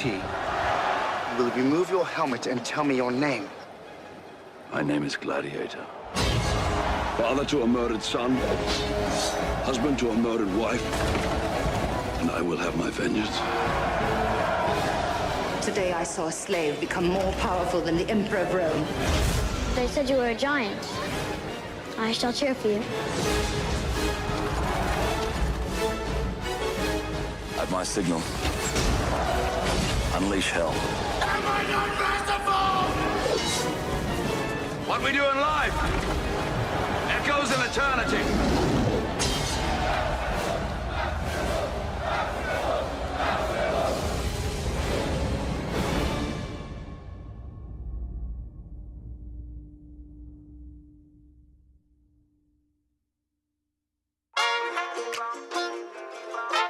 T. Will you remove your helmet and tell me your name? My name is Gladiator. Father to a murdered son, husband to a murdered wife, and I will have my vengeance. Today I saw a slave become more powerful than the Emperor of Rome. They said you were a giant. I shall cheer for you. At my signal, unleash hell. Am I not merciful? What we do in life echoes in eternity.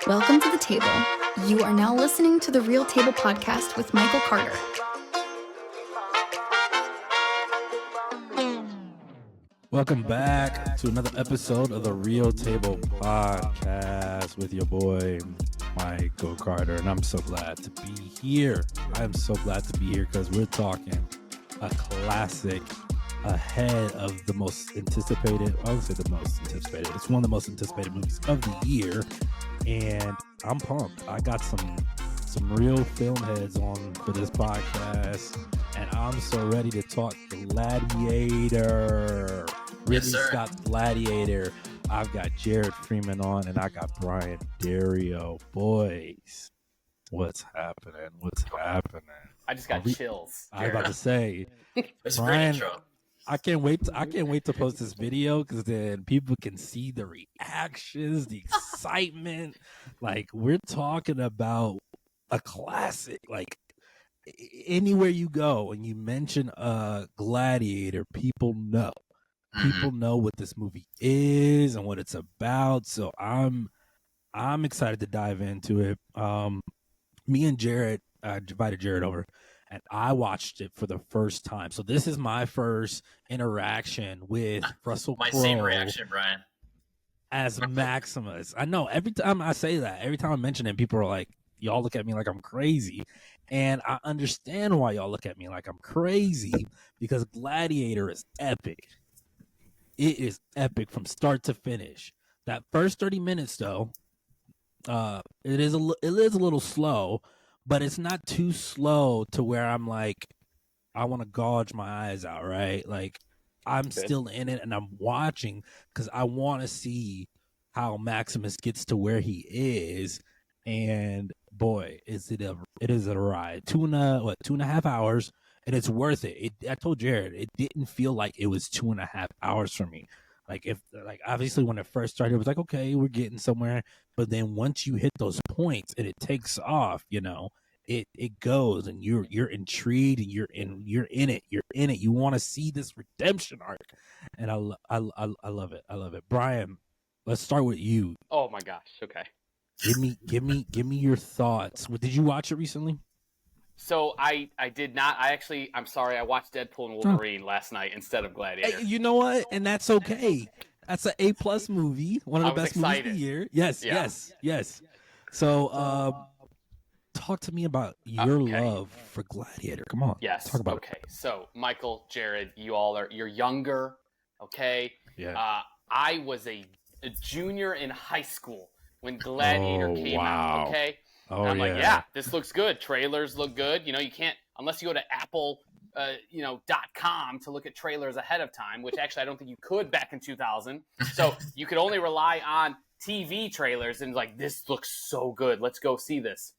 Welcome to the table. You are now listening to the Real Table Podcast with Michael Carter. Welcome back to another episode of the Real Table Podcast with your boy, Michael Carter. And I'm so glad to be here. I'm so glad to be here because we're talking a classic ahead of the most anticipated, I would say the most anticipated. It's one of the most anticipated movies of the year. And I'm pumped. I got some real film heads on for this podcast. And I'm so ready to talk Gladiator. Ridley Scott Gladiator. I've got Jared Freeman on, and I got Brian Dario. Boys, what's happening? What's happening? I just got chills. I was about to say, Brian, I can't wait to post this video because then people can see the reactions, the excitement. Like, we're talking about a classic. Like, anywhere you go and you mention Gladiator, people know. People know what this movie is and what it's about. So I'm excited to dive into it. Me and Jared, I invited Jared over, and I watched it for the first time. So this is my first interaction with Russell Crowe. My same reaction, Brian. As Maximus. I know every time I say that, every time I mention it, people are like, y'all look at me like I'm crazy. And I understand why y'all look at me like I'm crazy, because Gladiator is epic. It is epic from start to finish. That first 30 minutes, though, it is a little slow, but it's not too slow to where I'm like, I want to gouge my eyes out, right? Like, I'm still in it and I'm watching because I want to see how Maximus gets to where he is. And boy, it is a ride. 2.5 hours, and it's worth it. I told Jared, it didn't feel like it was 2.5 hours for me. Like, obviously when it first started, it was like, okay, we're getting somewhere. But then once you hit those points and it takes off, it goes, and you're intrigued, and you're in it. You want to see this redemption arc, and I love it. I love it. Brian, let's start with you. Oh my gosh. Okay. Give me your thoughts. Did you watch it recently? So I did not. I'm sorry. I watched Deadpool and Wolverine last night instead of Gladiator. Hey, you know what? And that's okay. That's an A+ movie. One of the best movies of the year. Yes. So, talk to me about your love for Gladiator. Come on. Yes. Talk about it. So, Michael, Jared, you're younger. Okay. Yeah. I was a junior in high school when Gladiator came out. Okay. Oh, and I'm like, yeah, this looks good. Trailers look good. You can't, unless you go to Apple, .com to look at trailers ahead of time, which actually I don't think you could back in 2000. So you could only rely on TV trailers and like, this looks so good. Let's go see this.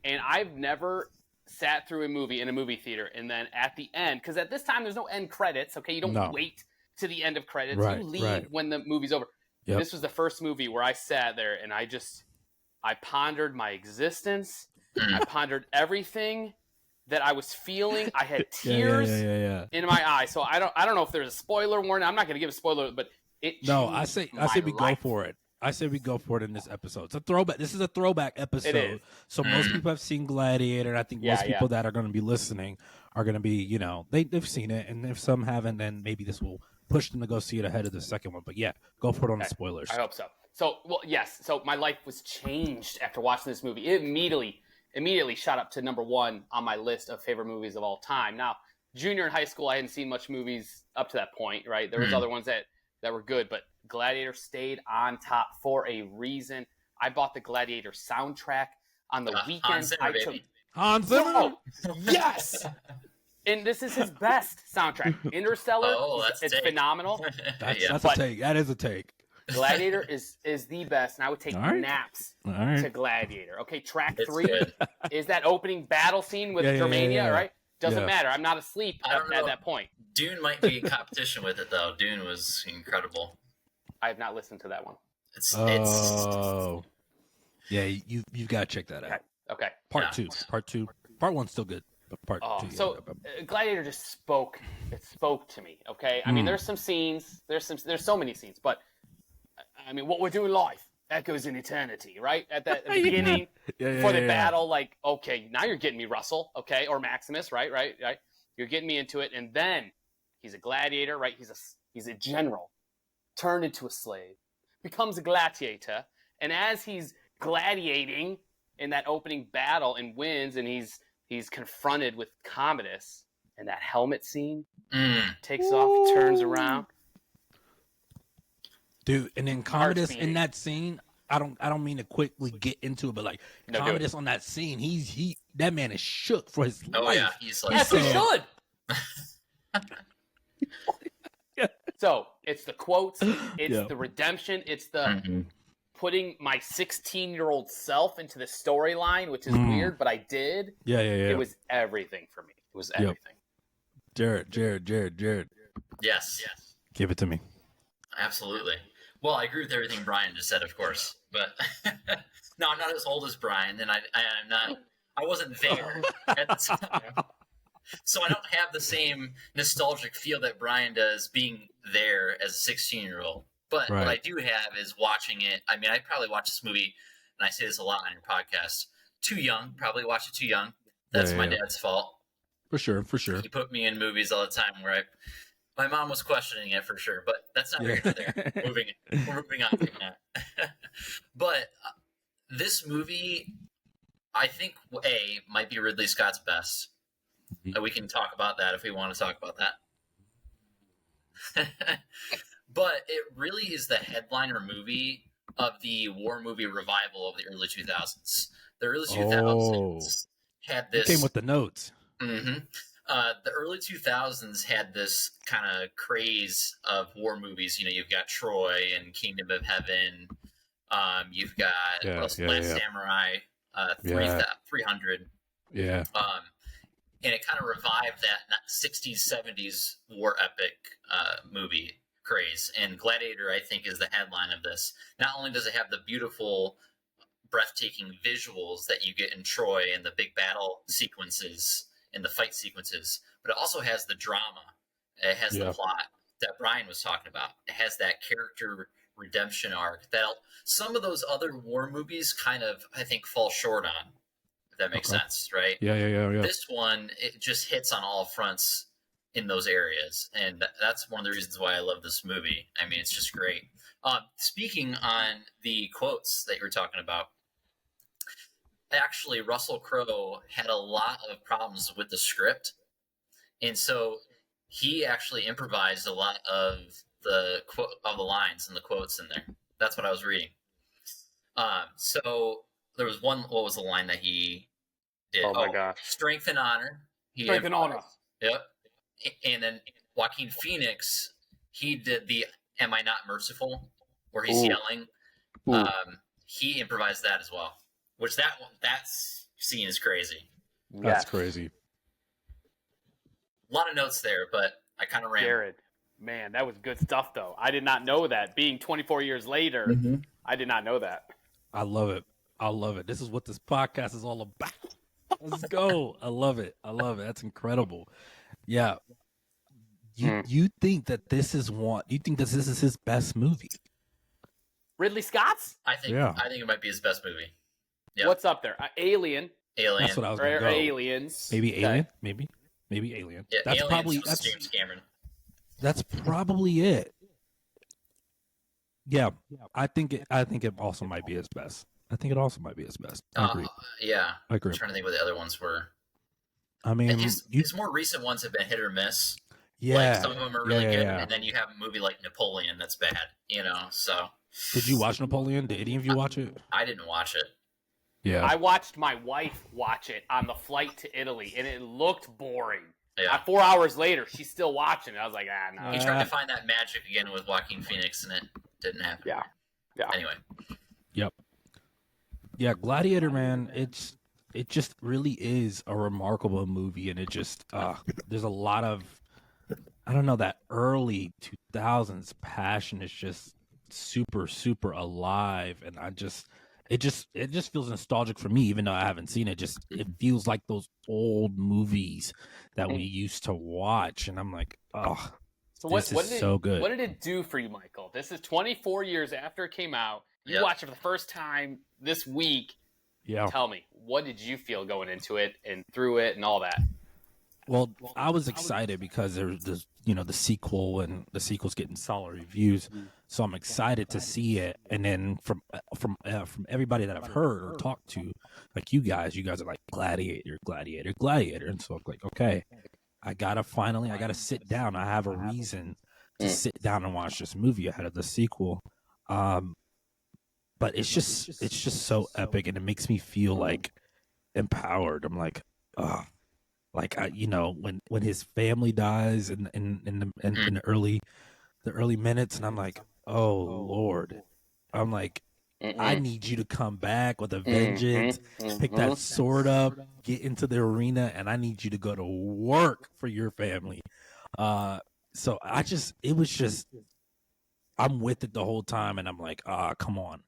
And I've never sat through a movie in a movie theater and then at the end, because at this time there's no end credits. Okay, you don't wait to the end of credits. Right, you leave when the movie's over. Yep. This was the first movie where I sat there and I pondered my existence. I pondered everything that I was feeling. I had tears in my eyes. So I don't know if there's a spoiler warning. I'm not going to give a spoiler, but it. No, I say we go for it. I say we go for it in this episode. It's a throwback. This is a throwback episode. It is. So most people have seen Gladiator, and I think most people that are going to be listening are going to be, they've seen it, and if some haven't, then maybe this will push them to go see it ahead of the second one. But yeah, go for it on the spoilers. I hope so. So, well, yes. So my life was changed after watching this movie. It immediately, immediately shot up to number 1 on my list of favorite movies of all time. Now, junior in high school, I hadn't seen much movies up to that point, right? There was other ones that were good, but Gladiator stayed on top for a reason. I bought the Gladiator soundtrack on the weekend. Hans Zimmer, baby. Hans Zimmer? Yes! And this is his best soundtrack. Interstellar, it's phenomenal. That's a take. That is a take. Gladiator is the best, and I would take naps to Gladiator. Okay, track 3 is that opening battle scene with Germania, right? Doesn't matter. I'm not asleep at that point. Dune might be in competition with it, though. Dune was incredible. I have not listened to that one. Yeah, you've got to check that out. Okay. Part 2. Part 1's still good, but part 2. So Gladiator just spoke. It spoke to me. Okay. I mean, there's some scenes. There's so many scenes, but I mean, what we're doing live echoes in eternity, right? At the beginning, for the battle, like, okay, now you're getting me, Russell, okay, or Maximus, right? You're getting me into it, and then he's a gladiator, right? He's a general, turned into a slave, becomes a gladiator, and as he's gladiating in that opening battle and wins, and he's confronted with Commodus, and that helmet scene takes off, turns around. Dude, and then Commodus in that scene, I don't mean to quickly get into it, but like Commodus on that scene, that man is shook for his life. Oh yeah, he's like, yes, he should. So it's the quotes, it's the redemption, it's the putting my 16-year-old self into the storyline, which is weird, but I did. Yeah. It was everything for me. It was everything. Jared. Yes. Give it to me. Absolutely. Well, I agree with everything Brian just said, of course, but no, I'm not as old as Brian, and I'm not. I wasn't there at the time, so I don't have the same nostalgic feel that Brian does being there as a 16-year-old. But what I do have is watching it. I mean, I probably watched this movie, and I say this a lot on your podcast. Too young, probably watched it too young. That's my dad's fault. For sure. He put me in movies all the time where my mom was questioning it for sure, but that's not here nor there. We're moving on from that. But this movie, I think, might be Ridley Scott's best. We can talk about that if we want to talk about that. But it really is the headliner movie of the war movie revival of the early 2000s. The early 2000s had this... You came with the notes. Mm-hmm. The early 2000s had this kind of craze of war movies. You know, you've got Troy and Kingdom of Heaven. You've got Last Samurai, 300. Yeah. And it kind of revived that 60s, 70s war epic movie craze. And Gladiator, I think, is the headline of this. Not only does it have the beautiful, breathtaking visuals that you get in Troy and the big battle sequences and the fight sequences, but it also has the drama. It has the plot that Brian was talking about. It has that character redemption arc that some of those other war movies kind of, I think, fall short on, if that makes sense, right? Yeah. This one, it just hits on all fronts in those areas, and that's one of the reasons why I love this movie. I mean, it's just great. Speaking on the quotes that you were talking about, actually, Russell Crowe had a lot of problems with the script, and so he actually improvised a lot of the lines and the quotes in there. That's what I was reading. So there was one. What was the line that he did? Oh my gosh! Strength and honor. Strength and honor. Yep. And then Joaquin Phoenix, he did the "Am I Not Merciful?" where he's yelling. He improvised that as well. Which that scene is crazy. That's crazy. A lot of notes there, but I kind of ran. Jared, man, that was good stuff, though. I did not know that. Being 24 years later, I did not know that. I love it. This is what this podcast is all about. Let's go. I love it. That's incredible. Yeah. You think that this is you think that this is his best movie? Ridley Scott's? I think it might be his best movie. Yep. What's up there? Alien. That's what I was going to go. Aliens. Maybe Alien. Maybe Alien. Yeah, that's probably James Cameron. That's probably it. Yeah, I think it also might be his best. I think it also might be his best. I agree. Yeah. I agree. I'm trying to think what the other ones were. I mean, his more recent ones have been hit or miss. Yeah. Like, some of them are really good, yeah. and then you have a movie like Napoleon that's bad, so. Did you watch Napoleon? Did any of you watch it? I didn't watch it. Yeah. I watched my wife watch it on the flight to Italy, and it looked boring. Yeah. 4 hours later, she's still watching it. I was like, no. He tried to find that magic again with Joaquin Phoenix, and it didn't happen. Yeah. Anyway. Yep. Yeah, Gladiator, man, it just really is a remarkable movie, and it just there's a lot of, I don't know, that early 2000s passion is just super, super alive, and it just feels nostalgic for me, even though I haven't seen it. It feels like those old movies that we used to watch, and I'm like, oh, so this is so good. What did it do for you, Michael? This is 24 years after it came out. You watched it for the first time this week. Yeah. Tell me, what did you feel going into it and through it and all that? Well, I was excited because there's the sequel, and the sequel's getting solid reviews, so I'm excited to see it. And then from everybody that I've heard or talked to, like you guys are like Gladiator, and so I'm like, okay, I gotta sit down. I have a reason to sit down and watch this movie ahead of the sequel. But it's just so epic, and it makes me feel like empowered. I'm like, when his family dies in the early minutes, and I'm like, oh Lord, I'm like, I need you to come back with a vengeance, pick that sword up, get into the arena, and I need you to go to work for your family. So I'm with it the whole time, and I'm like, come on.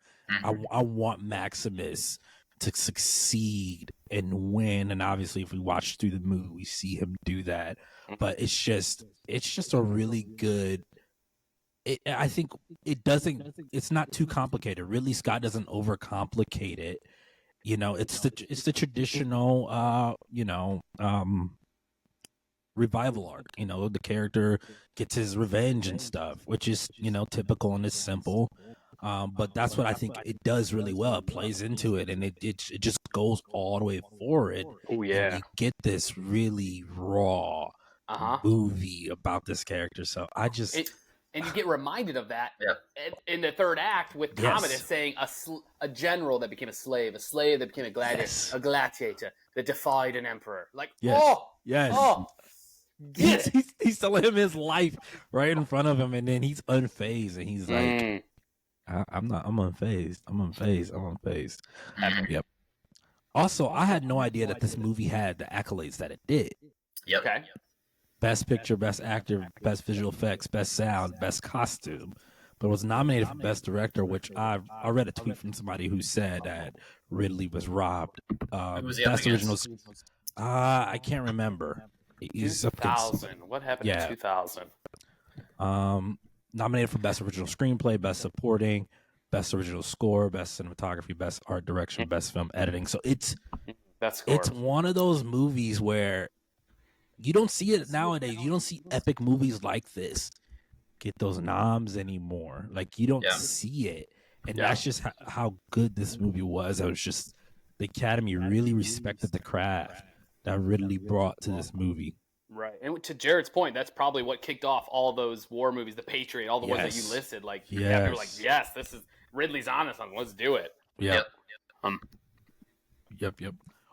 I want Maximus to succeed and win, and obviously if we watch through the movie, we see him do that. But it's just a really good. I think it's not too complicated. Ridley Scott doesn't overcomplicate it. It's the traditional revival arc. The character gets his revenge and stuff, which is typical and is simple. But that's what I think it does really well. It plays into it, and it just goes all the way forward. Oh yeah, and you get this really raw movie about this character. So and you get reminded of that in the third act with Commodus saying a general that became a slave that became a gladiator, a gladiator that defied an emperor. Like, he's telling him his life right in front of him, and then he's unfazed, and he's like, I'm unfazed. Yep. Also, I had no idea that this movie had the accolades that it did. Yep. Okay. Best picture, best actor, best visual effects, best sound, best costume, but was nominated for best director, which I read a tweet from somebody who said that Ridley was robbed. Who was best original. I can't remember. 2000. What happened in 2000? Nominated for best original screenplay, best supporting, best original score, best cinematography, best art direction, best film editing. So it's one of those movies where you don't see it nowadays. You don't see epic movies like this get those noms anymore. Like, you don't see it, and that's just how good this movie was. It was just the Academy really respected the craft that Ridley brought to this movie. Right. And to Jared's point, that's probably what kicked off all those war movies, The Patriot, all the ones that you listed. Like, people were like, yes, this is Ridley's on this one. Let's do it. Yep.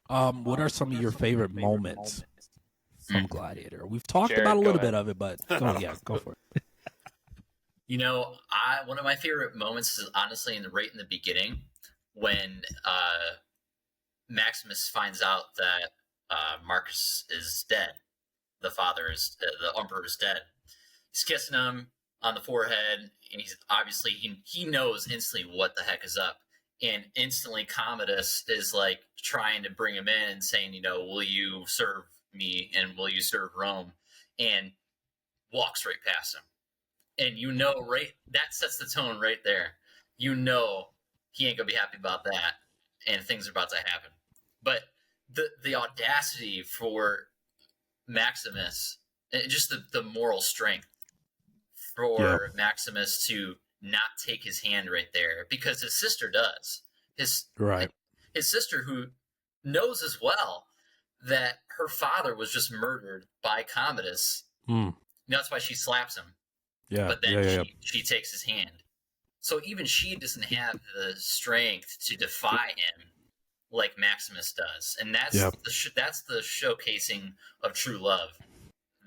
What are some of your favorite moments from Gladiator? We've talked about a little bit of it, but go for it. One of my favorite moments is honestly right in the beginning when Maximus finds out that Marcus is dead. The emperor is dead. He's kissing him on the forehead, and he's obviously he knows instantly what the heck is up. And instantly Commodus is like trying to bring him in and saying, will you serve me and will you serve Rome? And walks right past him. And right, that sets the tone right there. He ain't gonna be happy about that, and things are about to happen. But the audacity for Maximus, and just the moral strength for Maximus to not take his hand right there, because his sister does. his Right. his sister, who knows as well that her father was just murdered by Commodus. That's why she slaps him. Yeah. But then she takes his hand. So even she doesn't have the strength to defy him like Maximus does. And that's that's the showcasing of true love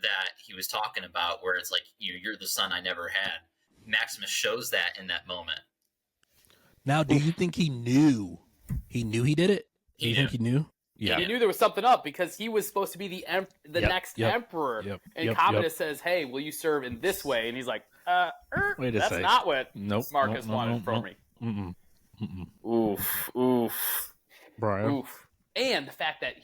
that he was talking about, where it's like, you're the son I never had. Maximus shows that in that moment. Now, do you think he knew? He knew he did it? Do you think he knew? Yeah. He knew there was something up because he was supposed to be the next emperor. And Commodus says, "Hey, will you serve in this way?" And he's like, Wait a that's second. not what Nope, Marcus wanted from me." Oof. Brian. Oof. And the fact that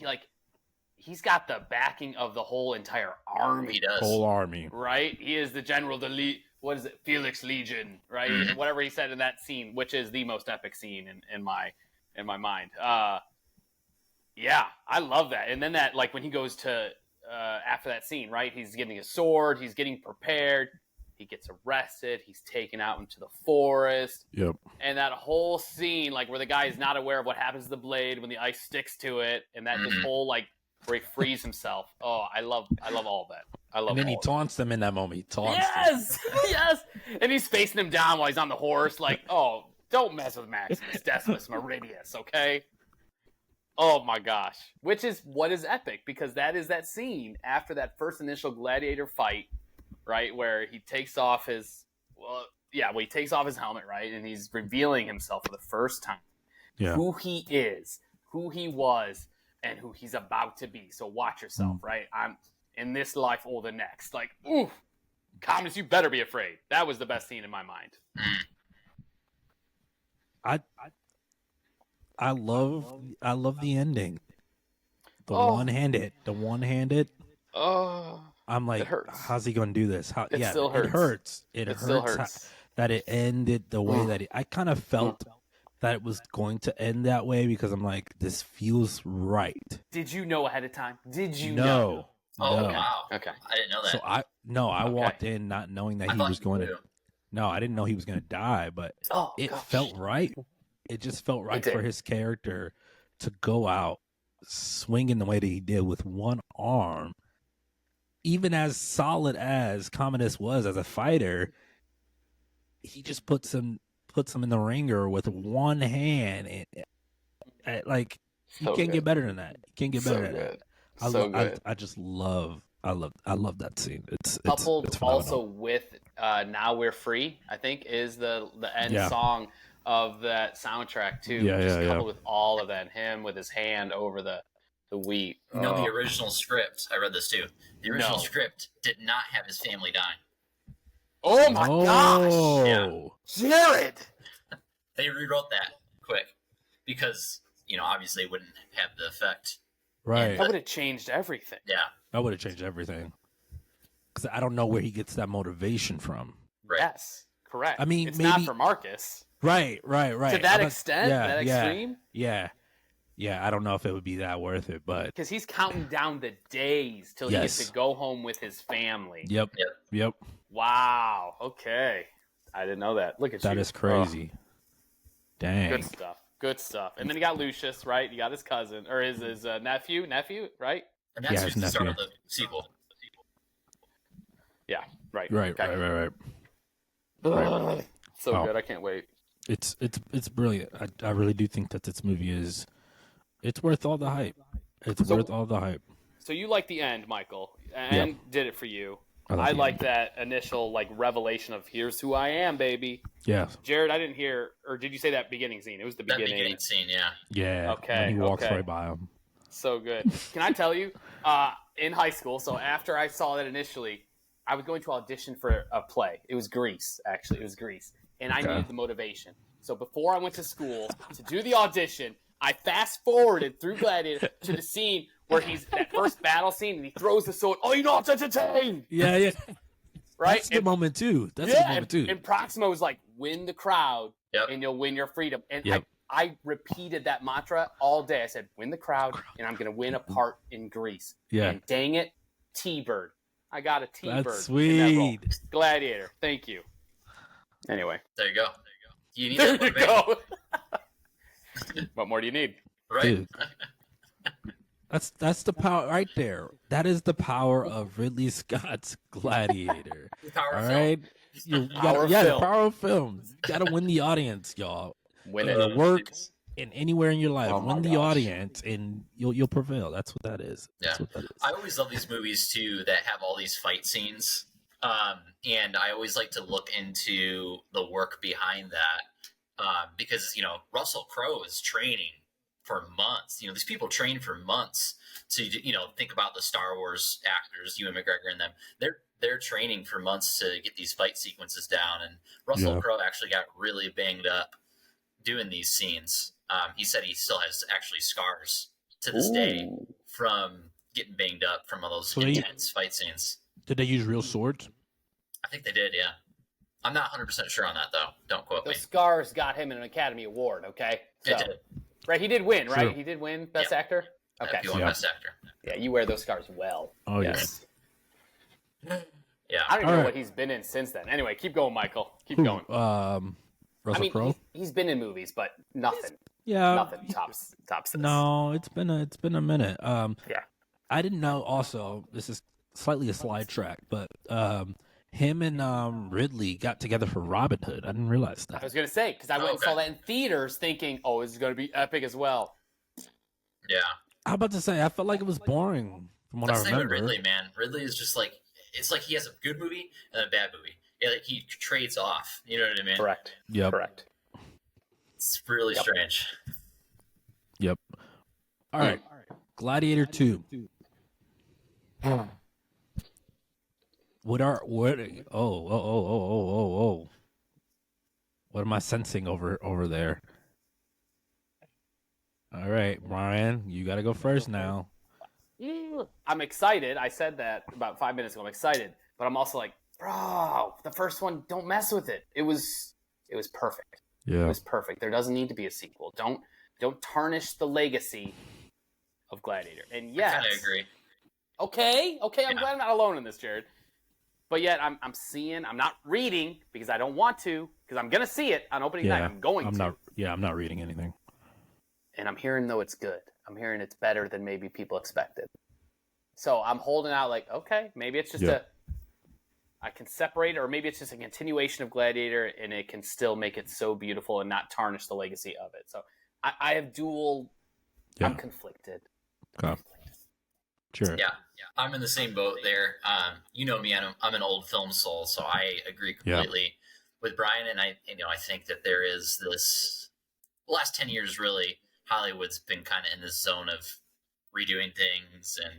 he's got the backing of the whole entire army. He does. Whole army. Right? He is the general, what is it? Felix Legion, right? Mm-hmm. Whatever he said in that scene, which is the most epic scene in my mind. Yeah, I love that. And then that, when he goes to, after that scene, right? He's getting a sword. He's getting prepared. He gets arrested. He's taken out into the forest. Yep. And that whole scene, where the guy is not aware of what happens to the blade when the ice sticks to it. And that just whole, where he frees himself. Oh, I love all of that. I love. And then he taunts them in that moment. He taunts them. Yes. And he's facing him down while he's on the horse. Oh, don't mess with Maximus Decimus Meridius, okay? Oh my gosh. Which is what is epic, because that is that scene after that first initial gladiator fight, right, where he takes off his he takes off his helmet, right, and he's revealing himself for the first time. Yeah. Who he is, who he was, and who he's about to be. So watch yourself, right? I'm in this life or the next. Ooh, Commodus, you better be afraid. That was the best scene in my mind. I love the ending. The one-handed. Oh, I'm like, it hurts. how's he going to do this? It still hurts. It hurts. Still hurts. That it ended the way that I kind of felt that it was going to end that way, because I'm like, this feels right. Did you know ahead of time? Did you know? know? Oh, No. wow. Okay. I didn't know that. So I walked in not knowing that he was going to. No, I didn't know he was going to die, but it felt right. It just felt right for his character to go out swinging the way that he did with one arm. Even as solid as Commodus was as a fighter, he just puts him in the ringer with one hand. And, you can't get better than that. You can't get better than that. I just love that scene. It's coupled also with "Now We're Free," I think, is the end song of that soundtrack too. Coupled with all of that, him with his hand over the wheat. No, the original script. I read this too. The original script did not have his family die. Oh my gosh! Yeah. Jared, they rewrote that quick because obviously it wouldn't have the effect. Right. That would have changed everything. Yeah. That would have changed everything. Because I don't know where he gets that motivation from. Right. Yes, correct. I mean, it's maybe not for Marcus. Right. To that extent, that extreme. Yeah. I don't know if it would be that worth it, but because he's counting down the days till he gets to go home with his family. Yep. Wow. Okay. I didn't know that. Look at you. That is crazy. Dang. Good stuff. And then you got Lucius, right? You got his cousin or his nephew, right? And that's his the start nephew. of the sequel. Yeah. Right. Right. So good. I can't wait. It's brilliant. I really do think that this movie it's worth all the hype. It's worth all the hype. So you like the end, Michael, and did it for you. I like that initial revelation of here's who I am, baby. Yeah. Jared, I didn't hear, or did you say that beginning scene? It was the beginning. That beginning scene, yeah. Yeah. Okay. When he walks right by him. So good. Can I tell you, in high school, so after I saw that initially, I was going to audition for a play. It was Grease, actually. It was Grease. And I needed the motivation. So before I went to school to do the audition, I fast-forwarded through Gladiator to the scene where he's that first battle scene, and he throws the sword. Oh, you know it's entertained. Yeah. Right? That's the moment, too. And Proximo was like, win the crowd, and you'll win your freedom. And I repeated that mantra all day. I said, win the crowd, and I'm going to win a part in Grease. Yeah. And dang it, T-Bird. I got a T-Bird. That's sweet. Gladiator. Thank you. Anyway. There you go. You need There that you motivation. go. What more do you need? Right. Dude. That's the power right there. That is the power of Ridley Scott's Gladiator. Power All film. right, you gotta, the power of films. You gotta win the audience, y'all. Win It'll it. work in anywhere in your life. Oh my win the gosh. audience, and you'll prevail. That's what that is. That's what that is. I always love these movies too that have all these fight scenes, and I always like to look into the work behind that because Russell Crowe is training for months. These people train for months to think about the Star Wars actors, Ewan McGregor and them. They're training for months to get these fight sequences down, and Russell Crowe actually got really banged up doing these scenes. He said he still has actually scars to this day from getting banged up from all those intense fight scenes. Did they use real swords? I think they did, yeah. I'm not 100% sure on that, though. Don't quote me. Those scars got him an Academy Award, okay? It did. Right, he did win, right? Sure. He did win Best Actor? Okay. He won Best Actor. Yeah, you wear those scars well. Oh, yes. Yeah. I don't even know what he's been in since then. Anyway, keep going, Michael. Keep going. Russell Crowe? He's been in movies, but nothing. Nothing tops this. No, it's been a minute. Yeah. I didn't know. Also, this is slightly a slide track, but him and Ridley got together for Robin Hood. I didn't realize that. I was gonna say because I went and saw that in theaters, thinking, "Oh, this is gonna be epic as well." Yeah. I'm about to say I felt like it was boring from what I That's the thing with remember. Ridley, man. Ridley is just like, it's like he has a good movie and a bad movie. He trades off. You know what I mean? Correct. Yep. Correct. It's really strange. Yep. All right. Gladiator 2. What am I sensing over there? All right, Brian, you got to go first now. I'm excited. I said that about 5 minutes ago. I'm excited, but I'm also like, bro, the first one, don't mess with it. It was perfect. Yeah. It was perfect. There doesn't need to be a sequel. Don't tarnish the legacy of Gladiator. And yes, I kind of agree. Okay. I'm glad I'm not alone in this, Jared. But yet I'm not reading because I don't want to, because I'm gonna see it on opening night. I'm going to. I'm not reading anything. And I'm hearing though it's good. I'm hearing it's better than maybe people expected. So I'm holding out like, okay, maybe it's just I can separate it, or maybe it's just a continuation of Gladiator and it can still make it so beautiful and not tarnish the legacy of it. So I have I'm conflicted. Okay. Sure. Yeah. I'm in the same boat there. You know me, I'm an old film soul, so I agree completely with Brian. And I think that there is this, the last 10 years, really, Hollywood's been kind of in this zone of redoing things and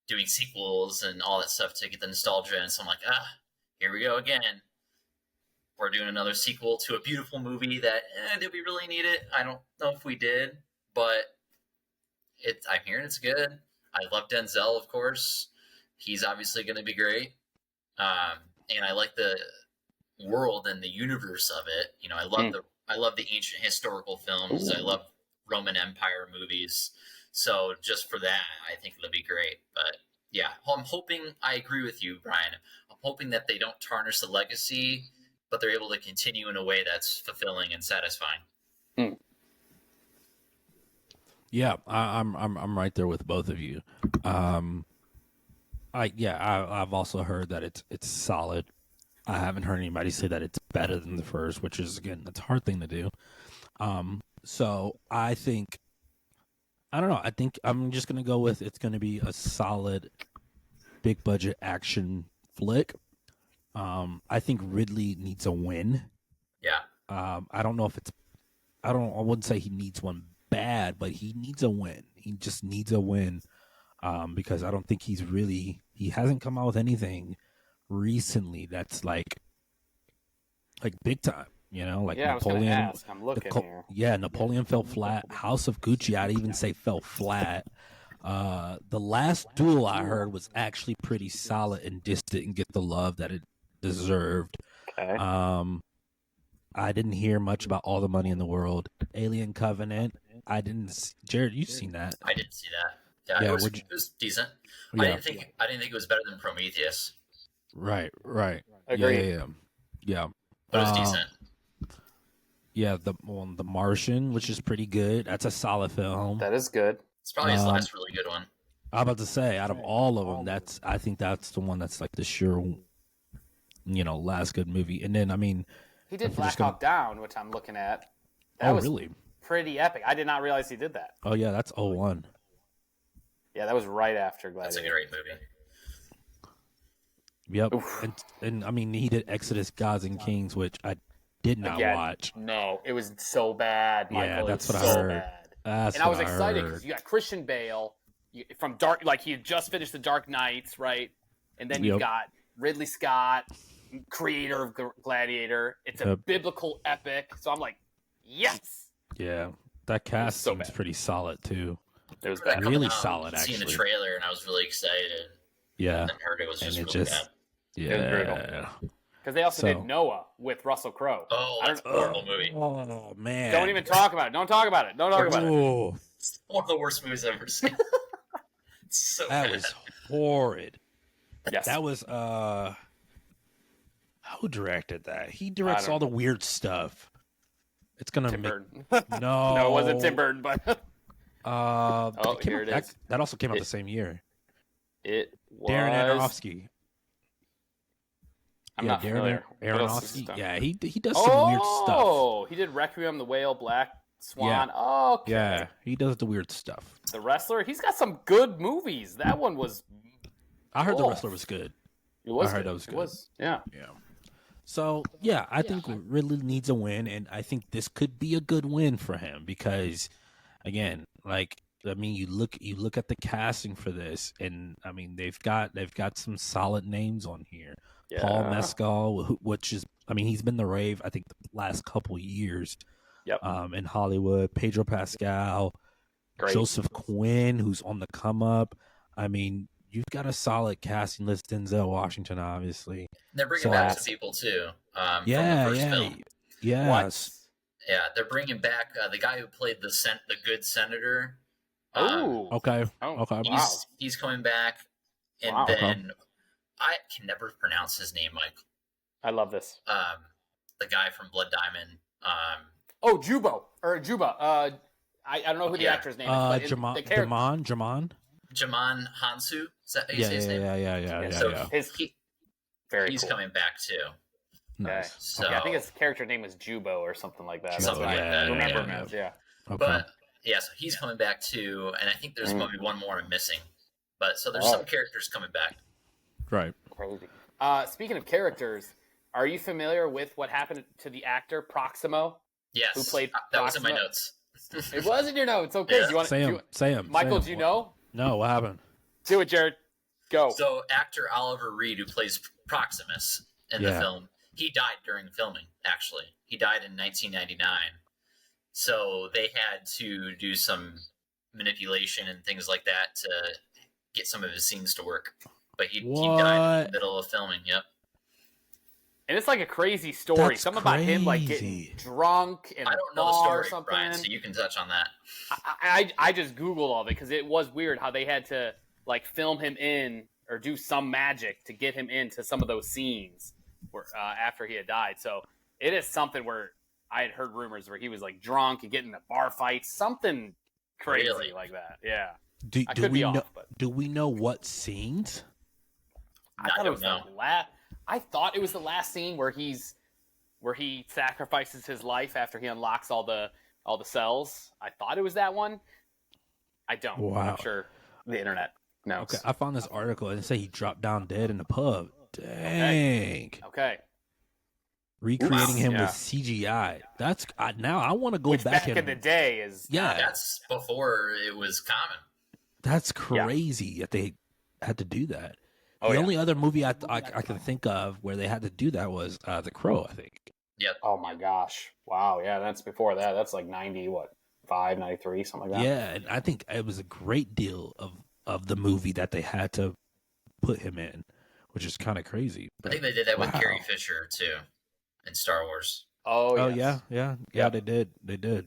doing sequels and all that stuff to get the nostalgia. And so I'm like, here we go again. We're doing another sequel to a beautiful movie that, did we really need it? I don't know if we did, but I'm hearing it's good. I love Denzel, of course. He's obviously going to be great. And I like the world and the universe of it. I love the ancient historical films. I love Roman Empire movies. So just for that, I think it'll be great. But yeah, I'm hoping, I agree with you, Brian. I'm hoping that they don't tarnish the legacy, but they're able to continue in a way that's fulfilling and satisfying. Yeah, I'm right there with both of you. I've also heard that it's solid. I haven't heard anybody say that it's better than the first, which is, again, that's a hard thing to do. So I think, I don't know. I think I'm just gonna go with it's gonna be a solid, big budget action flick. I think Ridley needs a win. Yeah. I don't know if I wouldn't say he needs one bad, but he needs a win. He just needs a win because I don't think he hasn't come out with anything recently that's like big time, like Napoleon. I was gonna ask. I'm looking here. Yeah, Napoleon fell flat. House of Gucci, I'd even say fell flat. The Last Duel I heard was actually pretty solid and just didn't get the love that it deserved. Okay. I didn't hear much about All the Money in the World. Alien Covenant, I didn't. Jared, you've seen that? I didn't see that. Yeah, it was decent. Yeah. I didn't think it was better than Prometheus. Right. Agreed. Yeah. But it was decent. Yeah, the Martian, which is pretty good. That's a solid film. That is good. It's probably his last really good one. I'm about to say, out of all of them, I think that's the one that's like the sure, last good movie. And then, I mean, he did Black Hawk Down, which I'm looking at. That was really? Pretty epic. I did not realize he did that. Oh yeah, that's 01. Yeah, that was right after Gladiator. That's a great movie. Yep. And I mean, he did Exodus, Gods and Kings, which I did not watch. No, it was so bad, Michael. Yeah, that's what I heard. And I was excited because you got Christian Bale from Dark, like he had just finished The Dark Knights, right? And then you've got Ridley Scott, creator of Gladiator. It's a biblical epic. So I'm like, yes. Yeah, that cast seems pretty solid too. It was bad. Really solid, actually. Seeing the trailer, and I was really excited. Yeah. And then heard it was just really bad. Yeah. Because they also did Noah with Russell Crowe. Oh, that's a horrible movie. Oh, man. Don't even talk about it. Don't talk about it. Don't talk about it. It's one of the worst movies I've ever seen. It's so that bad. was horrid. Yes. That was, who directed that? He directs all the weird stuff. It's going to Tim make... Burton. No. No, it wasn't Tim Burton, but... here it is. That also came out the same year. It was... Darren Aronofsky. I'm not familiar. Aronofsky. Yeah, he does some weird stuff. Oh, he did Requiem, The Whale, Black Swan. Yeah. Okay. Yeah, he does the weird stuff. The Wrestler. He's got some good movies. That one was... I heard The Wrestler was good. It was. I heard that was good. It was. Yeah. Yeah. So, yeah, I think Ridley needs a win, and I think this could be a good win for him because, again, like, I mean, you look at the casting for this, and I mean, they've got some solid names on here. Yeah. Paul Mescal, which is, I mean, he's been the rave, I think, the last couple years. Yep. In Hollywood. Pedro Pascal, Joseph Quinn, who's on the come up. I mean, you've got a solid casting list. Denzel Washington, obviously. They're bringing back some people too. From the first film. Yes. Yeah, they're bringing back the guy who played the good senator. Okay. He's coming back, and then I can never pronounce his name, Mike. I love this. The guy from Blood Diamond. Juba. I don't know who the actor's name is. Jamon Hansu. Is that how you say his name? Yeah. So he's coming back too. Nice. So, I think his character name was Jubo or something like that. Something like that. Remember him as, yeah. Okay. But yeah, so he's coming back too, and I think there's maybe one more I'm missing. But so there's some characters coming back. Right. Crazy. Speaking of characters, are you familiar with what happened to the actor Proximo? Yes. Who played that was in my notes. It was in your notes. Okay. Yeah. Say him. Michael, do you know? No, what happened? Do it, Jared. Go. So actor Oliver Reed, who plays Proximus in the film, he died during filming, actually. He died in 1999. So they had to do some manipulation and things like that to get some of his scenes to work. But he died in the middle of filming, yep. And it's like a crazy story. That's Something about him like getting drunk and I don't know the story, Brian, so you can touch on that. I just Googled all of it because it was weird how they had to like film him in or do some magic to get him into some of those scenes where after he had died. So it is something where I had heard rumors where he was like drunk and getting into bar fights, something crazy like that. Yeah. Do we know what scenes? I thought it was I thought it was the last scene where he sacrifices his life after he unlocks all the cells. I thought it was that one. I don't. Wow. I'm sure the internet knows. Okay, I found this article and it said he dropped down dead in the pub. Dang. Okay. Recreating him with CGI. That's now I want to go Which back in the day is that's before it was common. That's crazy that they had to do that. The only other movie I can think of where they had to do that was The Crow, I think. Yep. Oh my gosh. Wow. Yeah, that's before that. That's like 95, 93, something like that. Yeah, and I think it was a great deal of the movie that they had to put him in, which is kind of crazy. I think they did that with Carrie Fisher too in Star Wars. Oh yes. Yeah, they did. Yep.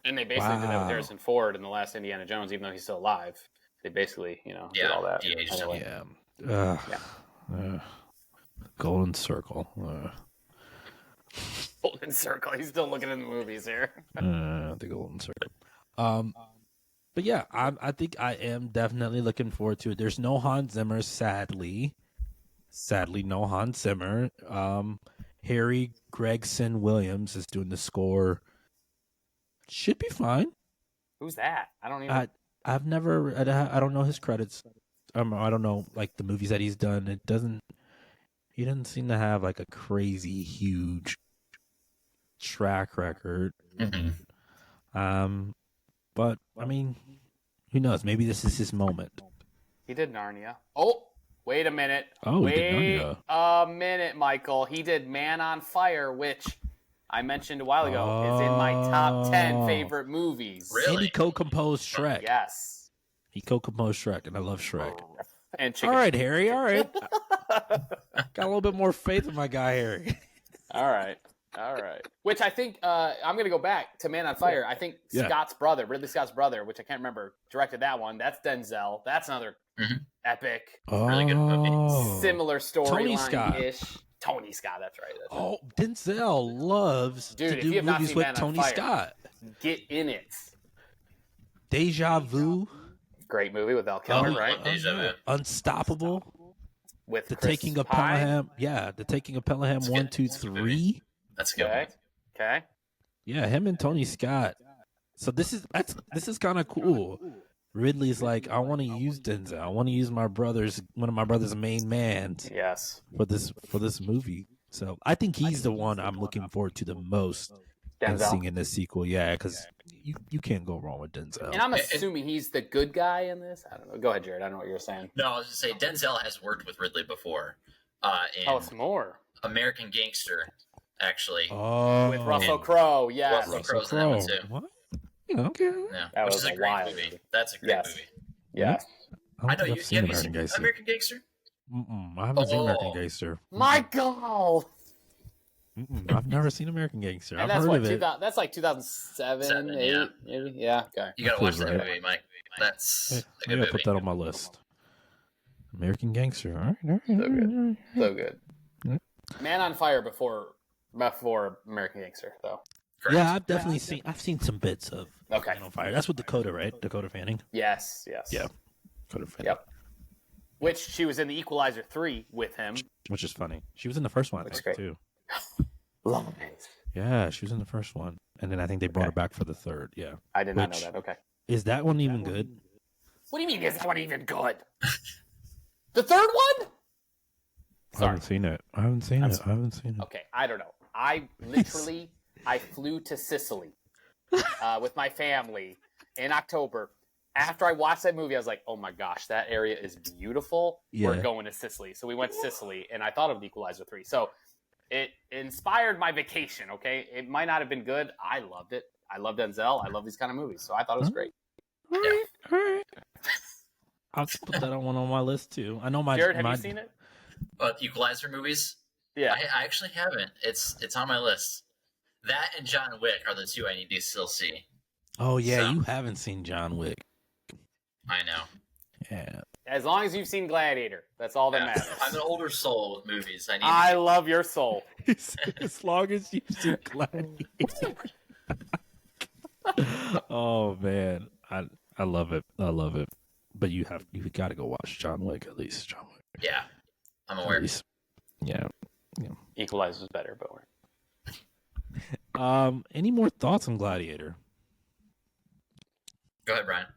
And they basically did that with Harrison Ford in the last Indiana Jones, even though he's still alive. They basically, did all that. Golden Circle. Golden Circle. He's still looking in the movies here. The Golden Circle. But yeah, I think I am definitely looking forward to it. There's no Hans Zimmer, sadly. Sadly, no Hans Zimmer. Harry Gregson Williams is doing the score. Should be fine. Who's that? I don't even. I've never. I don't know his credits. I don't know like the movies that he's done. It doesn't. He doesn't seem to have like a crazy huge track record. But I mean, who knows? Maybe this is his moment. He did Narnia. Oh, wait a minute. Oh, he did wait Narnia. a minute, Michael. He did Man on Fire, which I mentioned a while ago is in my top 10 favorite movies. Really? And he co-composed Shrek. Yes. He co-composed Shrek, and I love Shrek. And Chicken. All right, Harry. All right. Got a little bit more faith in my guy, Harry. All right. Which I think I'm going to go back to Man on Fire. I think Scott's brother, Ridley Scott's brother, which I can't remember, directed that one. That's Denzel. That's another epic, really good movie. similar Tony Scott. storyline-ish. Tony Scott, that's right. Oh, Denzel loves Dude, to if do you have not movies seen with Man on Tony Fire, Scott. Get in it. Deja Vu. Great movie with Val Kilmer, right? Deja Vu. Unstoppable. With The Chris Taking of Pine. Pelham. Yeah, The Taking of Pelham That's 1, good. 2, That's a good 3. That's a good. Okay. One. Okay. Yeah, him and Tony Scott. So this is kind of cool. Ridley's like, I want to use Denzel. I want to use one of my brother's main mans Yes. for this movie. So I think he's the one I'm looking forward to the most in Denzel. seeing in this sequel. Yeah, because you can't go wrong with Denzel. And I'm assuming he's the good guy in this. I don't know. Go ahead, Jared. I don't know what you're saying. No, I was just saying Denzel has worked with Ridley before. In Oh, it's more. American Gangster, actually. Oh, With Russell Crowe, yes. Russell Crowe's in that one too. What? Okay. Yeah, That which was is a a great wild movie. movie. That's a great Yes. movie. Yes. I know you. Have Have seen you American seen Gangster. American Gangster? I haven't seen American Oh. Gangster. Michael! I've never seen American Gangster. And I've that's heard what, of it. that's like 2007, Seven, 8, yeah. maybe? Yeah, okay. You gotta Feels watch that right. movie, Mike. That's Hey, a good maybe I'll movie. put that on my list. American Gangster. All right. So good. So good. Yeah. Man on Fire before American Gangster, though. Correct. Yeah, I've seen some bits of Okay. Man on Fire. That's with Dakota, right? Dakota Fanning. Yes. Yeah. Dakota Fanning. Yep. Which she was in the Equalizer 3 with him. Which is funny. She was in the first one, I Looks think, great. too. Love it. Yeah, she was in the first one, and then I think they brought her back for the third. Yeah. I did not know Which- that. Okay. Is that one even good? What do you mean is that one even good? The third one? I haven't seen it. I haven't seen it. Okay, I don't know. I flew to Sicily with my family in October. After I watched that movie, I was like, oh my gosh, that area is beautiful. We're Yeah. going to Sicily. So we went to Sicily, and I thought of The Equalizer 3. So it inspired my vacation, okay? It might not have been good. I loved it. I love Denzel. I love these kind of movies. So I thought it was great. All right. I'll put that on one on my list, too. I know Jared, have you seen it? Equalizer movies? Yeah. I actually haven't. It's on my list. That and John Wick are the two I need to still see. Oh, yeah, So- you haven't seen John Wick. I know. Yeah. As long as you've seen Gladiator, that's all that Yeah. matters. I'm an older soul with movies. I love your soul. As long as you've seen Gladiator. Oh, man. I love it. I love it. But you got to go watch John Wick, at least. John Wick. Yeah, I'm At aware. least. Yeah. Equalizer's better, but Any more thoughts on Gladiator? Go ahead, Brian.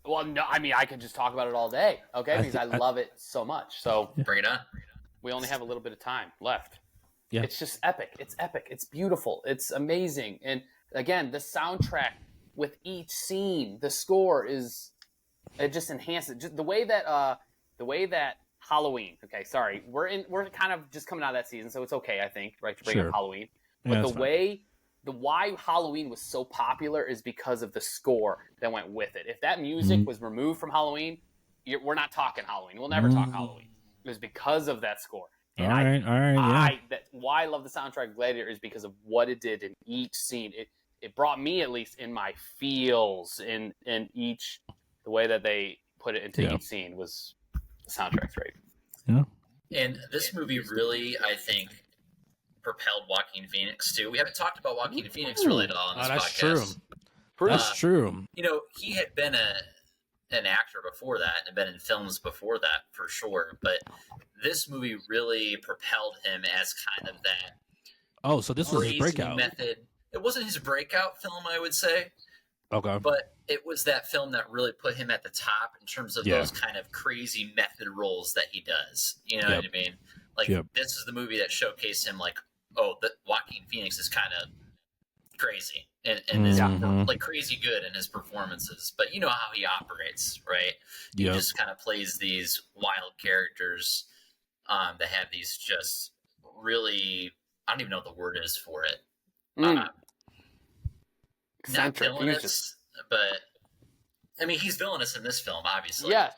well, no, I mean, I could just talk about it all day, okay? Because I love it so much. So Bring it on. we only have a little bit of time left. Yeah. It's just epic. It's epic. It's beautiful. It's amazing. And again, the soundtrack with each scene, the score it just enhances it. Just the way that Halloween. Okay, sorry, we're kind of just coming out of that season, so it's okay, I think, right, to bring Sure. up Halloween. Yeah, But that's why Halloween was so popular is because of the score that went with it. If that music was removed from Halloween, we're not talking Halloween. We'll never talk Halloween. It was because of that score. And All right, yeah. why I love the soundtrack of Gladiator is because of what it did in each scene. It brought me, at least, in my feels in each, the way that they put it into each scene was the soundtrack's great. Yeah. And this movie really, I think, propelled Joaquin Phoenix too. We haven't talked about Joaquin Phoenix really at all on this podcast. That's true. You know, he had been an actor before that and had been in films before that for sure, but this movie really propelled him as kind of that. Oh, so this was his breakout method. It wasn't his breakout film, I would say. Okay. But it was that film that really put him at the top in terms of those kind of crazy method roles that he does. You know what I mean? Like, this is the movie that showcased him, like, oh, Joaquin Phoenix is kind of crazy and is like crazy good in his performances. But you know how he operates, right? He just kind of plays these wild characters that have these just really, I don't even know what the word is for it. Not villainous, but I mean, he's villainous in this film, obviously. Yeah.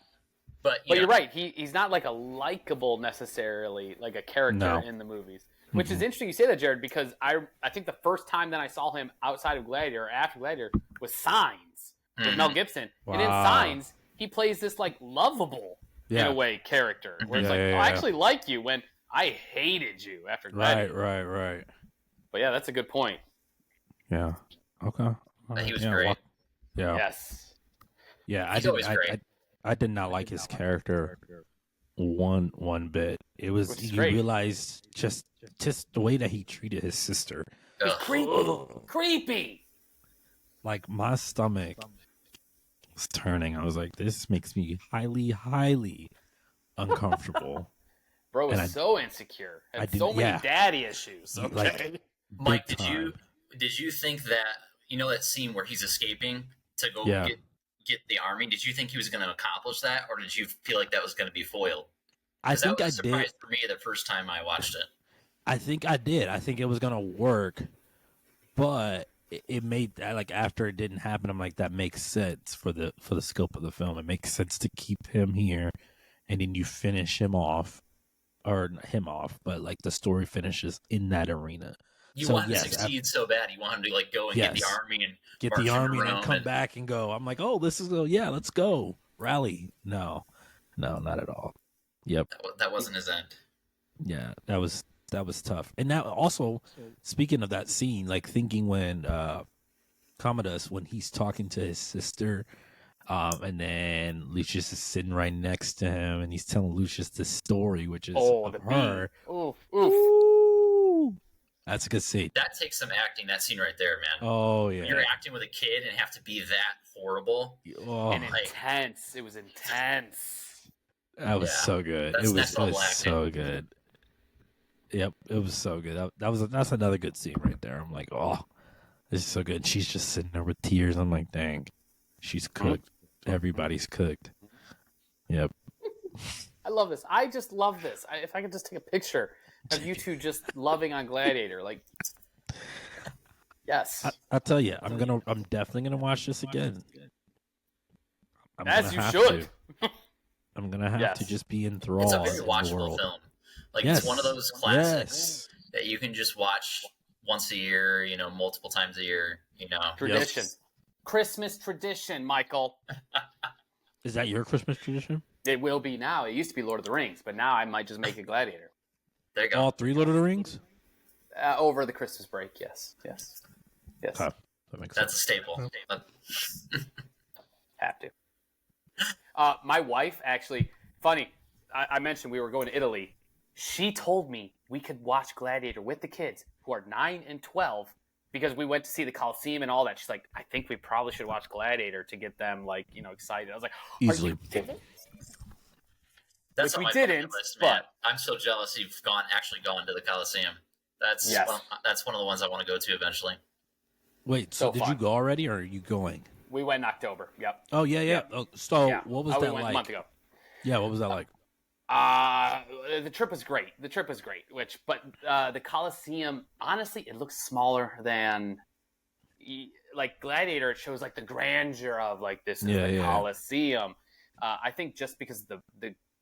But you're right. He's not like a likable necessarily, like a character in the movies. Which is interesting you say that, Jared, because I think the first time that I saw him outside of Gladiator or after Gladiator was Signs with Mel Gibson. Wow. And in Signs, he plays this like lovable in a way character where it's I actually like you when I hated you after Gladiator. Right. But yeah, that's a good point. Yeah. Okay. He was great. Yeah. Yes. Yeah, I did not like his character one bit. It was you realized just the way that he treated his sister. It's creepy. Like my stomach was turning. I was like, this makes me highly uncomfortable. Bro was so insecure. Had so many daddy issues. Okay. Like, Mike, did you think that, you know, that scene where he's escaping to go get the army? Did you think he was going to accomplish that, or did you feel like that was going to be foiled? I think that was a surprise for me the first time I watched it. I think I did. I think it was going to work, but it made like after it didn't happen, I'm like, that makes sense for the scope of the film. It makes sense to keep him here, and then you finish him off, or not him off, but like the story finishes in that arena. You want him to succeed so bad. You want him to like go and get the army and come back and go. I'm like, oh, this is let's go rally. No, not at all. Yep, that wasn't his end. Yeah, that was tough. And now also, speaking of that scene, like thinking when Commodus, when he's talking to his sister, and then Lucius is sitting right next to him, and he's telling Lucius the story, which is of her. Oof. That's a good scene. That takes some acting, that scene right there, man. Oh, yeah. You're acting with a kid and have to be that horrible. And intense. It was intense. That was so good. It was so good. Yep, it was so good. That's another good scene right there. I'm like, oh, this is so good. And she's just sitting there with tears. I'm like, dang, she's cooked. Everybody's cooked. Yep. I love this. I just love this. If I could just take a picture of you two just loving on Gladiator, like, yes. I'll tell you, I'm definitely gonna watch this again. As you should. I'm gonna have to just be enthralled. It's a very watchable film. Like, it's one of those classics that you can just watch once a year, you know, multiple times a year, you know. Tradition. Yep. Christmas tradition, Michael. Is that your Christmas tradition? It will be now. It used to be Lord of the Rings, but now I might just make a Gladiator. There you go. All 3 Lord of the Rings? Over the Christmas break, yes. That makes That's a staple. Have to. My wife, actually, funny, I mentioned we were going to Italy. She told me we could watch Gladiator with the kids who are 9 and 12 because we went to see the Coliseum and all that. She's like, I think we probably should watch Gladiator to get them, like, you know, excited. I was like, easily. Are you kidding? That's Which on we my didn't, list, man. I'm so jealous you've actually gone to the Coliseum. That's one of the ones I want to go to eventually. Wait, so did you go already, or are you going? We went in October. Yep. Oh yeah. Yep. Oh, so what was that we went like? A month ago. Yeah, what was that like? The trip was great. But the Coliseum, honestly, it looks smaller than like Gladiator. It shows like the grandeur of like this Coliseum. I think just because the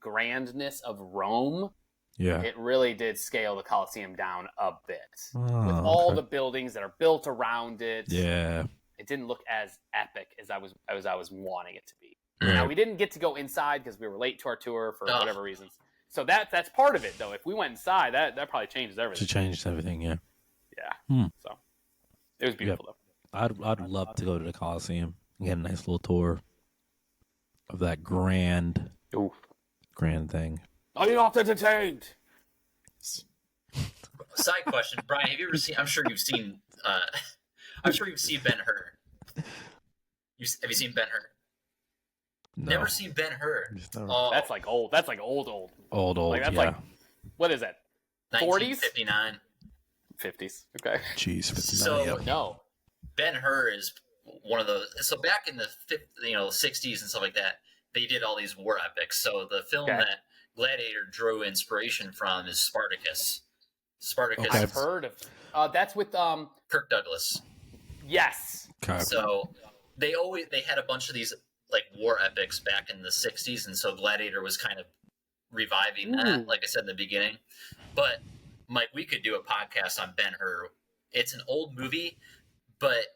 grandness of Rome, it really did scale the Coliseum down a bit with all the buildings that are built around it. Yeah, it didn't look as epic as I was wanting it to be. Now we didn't get to go inside because we were late to our tour for whatever reasons. So that's part of it, though. If we went inside, that probably changes everything. To change everything, yeah. Yeah. So it was beautiful, though. I'd love to go to the Coliseum and get a nice little tour of that grand thing. Are you not entertained? Side question, Brian, have you ever seen? I'm sure you've seen Ben-Hur. Have you seen Ben-Hur? No. Never seen Ben-Hur. Oh, that's like old. That's like old. Old. That's like what is that? 40s? 1959. 50s. Okay. Jeez, 59. So no, Ben-Hur is one of those. So back in the 60s and stuff like that, they did all these war epics. So the film that Gladiator drew inspiration from is Spartacus. Okay. I've heard of. That's with Kirk Douglas. Yes. Okay. So they had a bunch of these like war epics back in the 60s, and so Gladiator was kind of reviving that, like I said in the beginning. But Mike, we could do a podcast on Ben-Hur. It's an old movie, but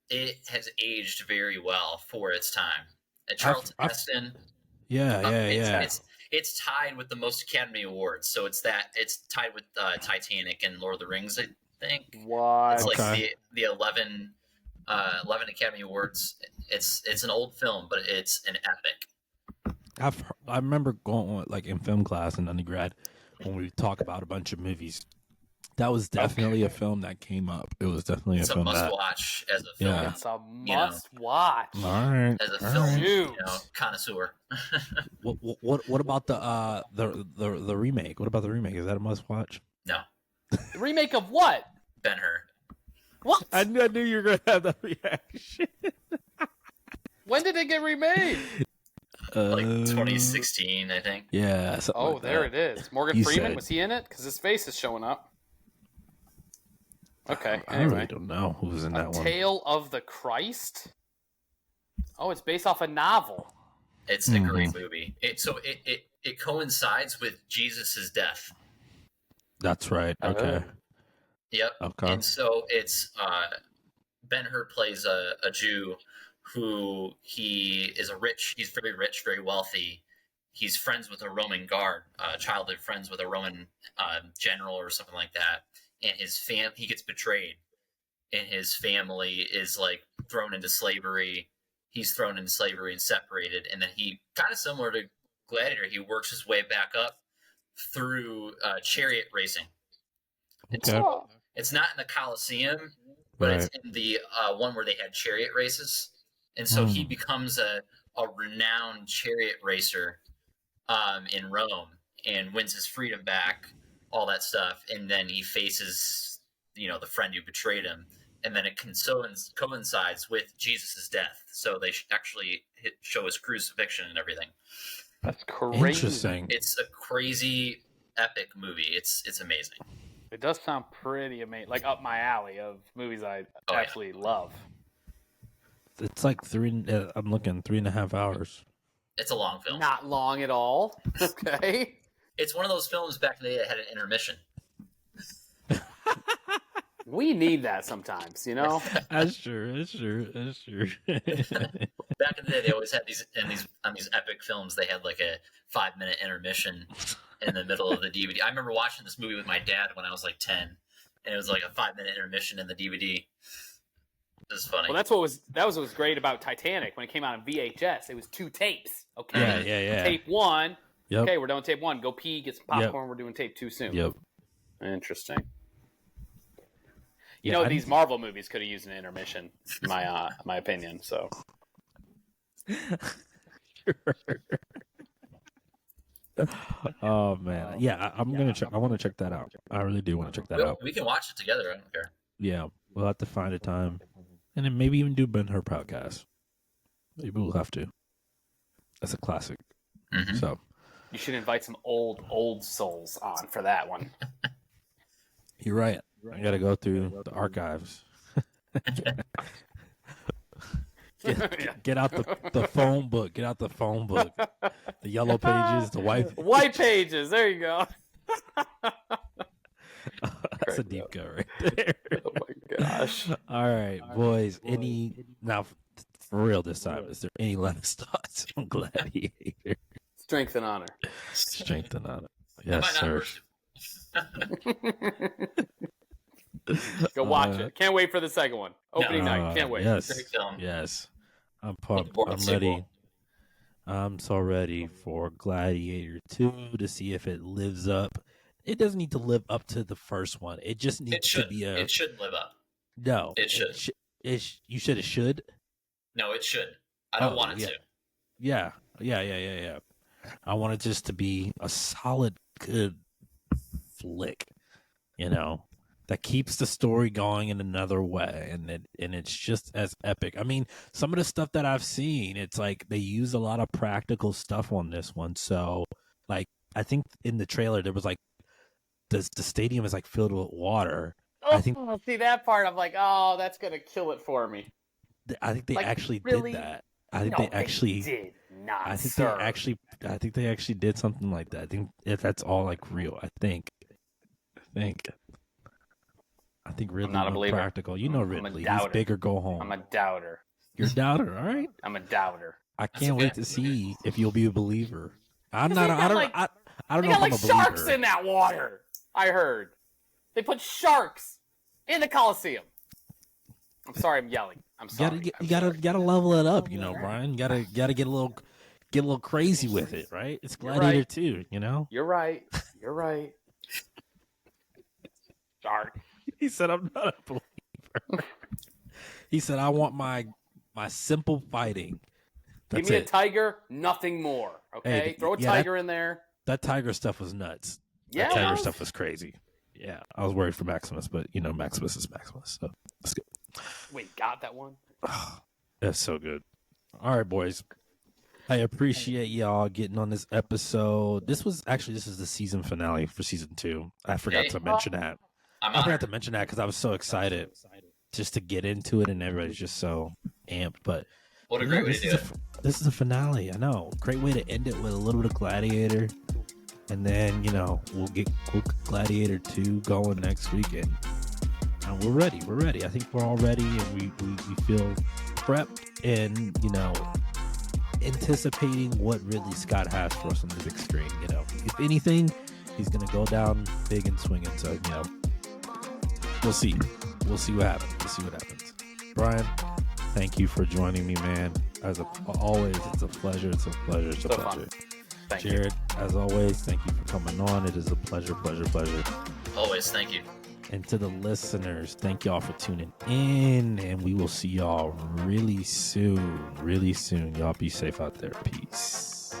it has aged very well for its time. Charlton Heston. Yeah. It's tied with the most Academy Awards. So it's tied with Titanic and Lord of the Rings, I think. What? It's like the 11 Academy Awards. It's an old film, but it's an epic. I remember going like in film class in undergrad when we talk about a bunch of movies. That was definitely a film that came up. It was definitely a film must watch as a film. Yeah. It's a must watch. All right. As a film connoisseur. What about the remake? What about the remake? Is that a must watch? No. The remake of what? Ben-Hur. What? I knew you were gonna have that reaction. When did it get remade? Like 2016, I think. Yeah. Oh, like there that. it is. Morgan Freeman, was he in it? Because his face is showing up. Okay, I anyway. really don't know who was in that one. Tale of the Christ? Oh, it's based off a novel. It's a great movie. It coincides with Jesus' death. That's right. Okay. Yep. Okay. And so it's Ben-Hur plays a Jew who he's very rich, very wealthy. He's friends with a Roman guard, childhood friends with a Roman general or something like that. And he gets betrayed, and his family is like thrown into slavery. He's thrown into slavery and separated, and then he, kind of similar to Gladiator, he works his way back up through chariot racing. Okay. It's not in the Coliseum, but it's in the one where they had chariot races, and so he becomes a renowned chariot racer in Rome and wins his freedom back. All that stuff, and then he faces, the friend who betrayed him, and then it coincides with Jesus' death. So they actually show his crucifixion and everything. That's crazy. Interesting. It's a crazy, epic movie. It's amazing. It does sound pretty amazing, like up my alley of movies I actually love. It's like I'm looking 3.5 hours. It's a long film. Not long at all. Okay. It's one of those films back in the day that had an intermission. We need that sometimes, That's true. Back in the day, they always had on these epic films. They had like a 5-minute intermission in the middle of the DVD. I remember watching this movie with my dad when I was like 10, and it was like a 5-minute intermission in the DVD. It was funny. Well, that was what was great about Titanic when it came out on VHS. It was 2 tapes. Okay. Yeah. Tape 1. Yep. Okay, we're done with tape 1. Go pee, get some popcorn. We're doing tape 2 soon. Yep. Interesting. These Marvel movies could have used an intermission, in my opinion. So. Oh man, yeah. I'm gonna check. I want to check that out. I really do want to check that out. We can watch it together. I don't care. Yeah, we'll have to find a time, and then maybe even do Ben-Hur podcast. Maybe we'll have to. That's a classic. Mm-hmm. So. You should invite some old souls on for that one. You're right. I got to go through the archives. Get out the phone book. Get out the phone book. The yellow pages, the white pages. There you go. That's a deep cut right there. Oh my gosh. All right, boys. Now, for real this time, is there any last thoughts on Gladiator? Strength and honor. Strength and honor. Yes, sir. Go watch it. Can't wait for the second one. Opening night. Can't wait. Yes. Great film. Yes. I'm pumped. I'm ready. I'm so ready for Gladiator 2 to see if it lives up. It doesn't need to live up to the first one. It just needs to be a. It should live up. No. It should. You said it should? No, it should. I don't want it to. Yeah. I want it just to be a solid, good flick, that keeps the story going in another way, and it's just as epic. I mean, some of the stuff that I've seen, it's like they use a lot of practical stuff on this one. So, like, I think in the trailer there was like the stadium is like filled with water. I think. See that part? I'm like, oh, that's gonna kill it for me. I think they actually really? did that. I think they actually did not. I think they actually did something like that. I think if that's all like real. I think Ridley not a believer. Practical. Ridley. He's big or go home. I'm a doubter. You're a doubter, all right? I'm a doubter. I can't wait to see if you'll be a believer. I'm not. I don't know. They if I'm got like a sharks believer. in that water. I heard they put sharks in the Coliseum. I'm sorry, I'm yelling. I'm sorry. You gotta level it up, Brian. You gotta get a little crazy with it, right? It's Gladiator 2, You're right. Sorry. He said, "I'm not a believer." He said, "I want my simple fighting." That's Give me it. a tiger, nothing more. Okay, Hey, throw a tiger in there. That tiger stuff was nuts. Yeah, that tiger stuff was crazy. Yeah, I was worried for Maximus, but Maximus is Maximus, so that's good. Wait, got that one? That's so good. All right, boys. I appreciate y'all getting on this episode. This is the season finale for season 2. I forgot to mention that. I forgot to mention that because I was so excited just to get into it, and everybody's just so amped. But what a great way to do it. This is a finale. I know. Great way to end it with a little bit of Gladiator. And then, we'll get Gladiator 2 going next weekend. And we're ready. I think we're all ready, and we feel prepped and, anticipating what Ridley Scott has for us on the big screen. If anything, he's going to go down big and swinging. So, we'll see. We'll see what happens. Brian, thank you for joining me, man. As always, it's a pleasure. Fun. Thank Jared, as always, thank you for coming on. It is a pleasure. Always, thank you. And to the listeners, thank y'all for tuning in, and we will see y'all really soon. Y'all be safe out there. Peace.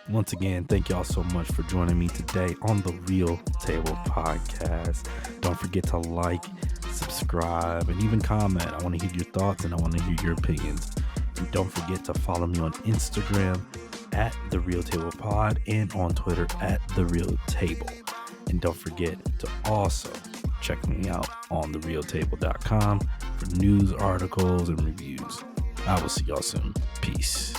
Once again, thank y'all so much for joining me today on the Real Table Podcast. Don't forget to like, subscribe, and even comment. I want to hear your thoughts, and I want to hear your opinions. And don't forget to follow me on Instagram at The Real Table Pod and on Twitter at The Real Table. And don't forget to also check me out on therealtable.com for news, articles, and reviews. I will see y'all soon. Peace.